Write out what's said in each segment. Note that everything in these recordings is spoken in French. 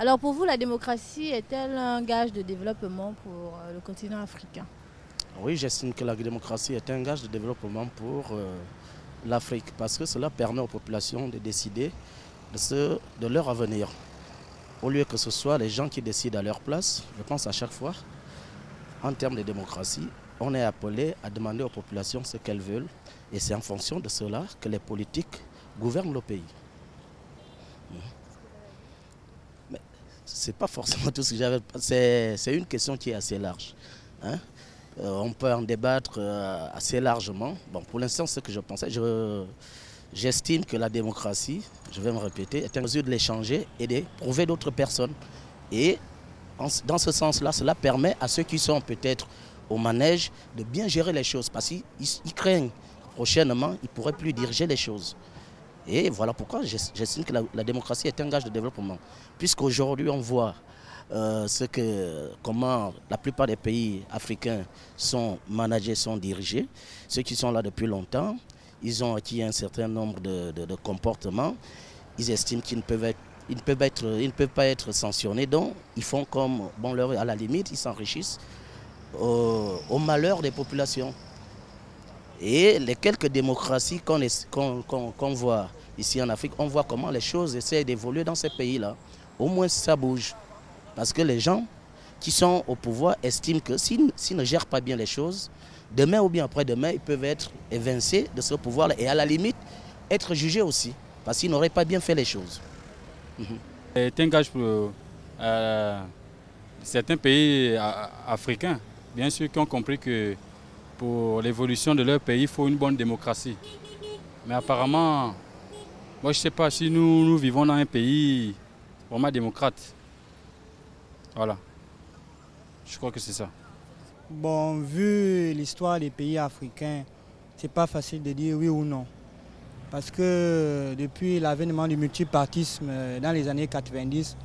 Alors pour vous, la démocratie est-elle un gage de développement pour le continent africain? Oui, j'estime que la démocratie est un gage de développement pour l'Afrique parce que cela permet aux populations de décider de leur avenir. Au lieu que ce soit les gens qui décident à leur place, je pense à chaque fois, en termes de démocratie, on est appelé à demander aux populations ce qu'elles veulent et c'est en fonction de cela que les politiques gouvernent le pays. Mais ce n'est pas forcément tout ce que j'avais. C'est une question qui est assez large. Hein. On peut en débattre assez largement. Bon, pour l'instant, ce que je pensais, j'estime que la démocratie, je vais me répéter, est en mesure de l'échanger et de prouver d'autres personnes. Et dans ce sens-là, cela permet à ceux qui sont peut-être au manège de bien gérer les choses. Parce qu'ils craignent prochainement, ils ne pourraient plus diriger les choses. Et voilà pourquoi j'estime que la démocratie est un gage de développement. Puisqu'aujourd'hui, on voit comment la plupart des pays africains sont managés, sont dirigés. Ceux qui sont là depuis longtemps, ils ont acquis un certain nombre de comportements. Ils estiment qu'ils ne peuvent pas être sanctionnés. Donc, ils font comme, bon, à la limite, ils s'enrichissent au malheur des populations. Et les quelques démocraties qu'on voit ici en Afrique, on voit comment les choses essaient d'évoluer dans ces pays-là. Au moins, ça bouge. Parce que les gens qui sont au pouvoir estiment que s'ils ne gèrent pas bien les choses, demain ou bien après-demain, ils peuvent être évincés de ce pouvoir-là et à la limite, être jugés aussi, parce qu'ils n'auraient pas bien fait les choses. C'est un gage pour certains pays africains, bien sûr, qui ont compris que pour l'évolution de leur pays, il faut une bonne démocratie. Mais apparemment, moi je ne sais pas si nous vivons dans un pays vraiment démocrate. Voilà. Je crois que c'est ça. Bon, vu l'histoire des pays africains, c'est pas facile de dire oui ou non. Parce que depuis l'avènement du multipartisme dans les années 90,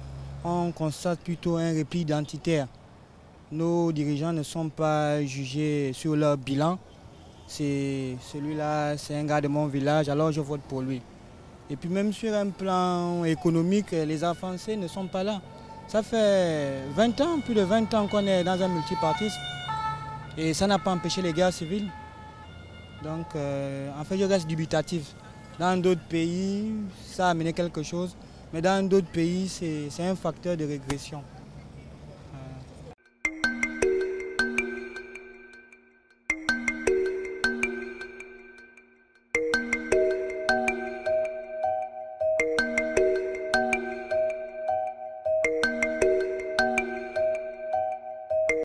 on constate plutôt un repli identitaire. Nos dirigeants ne sont pas jugés sur leur bilan. Celui-là, c'est un gars de mon village, alors je vote pour lui. Et puis même sur un plan économique, les avancées ne sont pas là. Ça fait 20 ans, plus de 20 ans qu'on est dans un multipartisme. Et ça n'a pas empêché les guerres civiles. Donc, en fait, je reste dubitatif. Dans d'autres pays, ça a amené quelque chose. Mais dans d'autres pays, c'est un facteur de régression.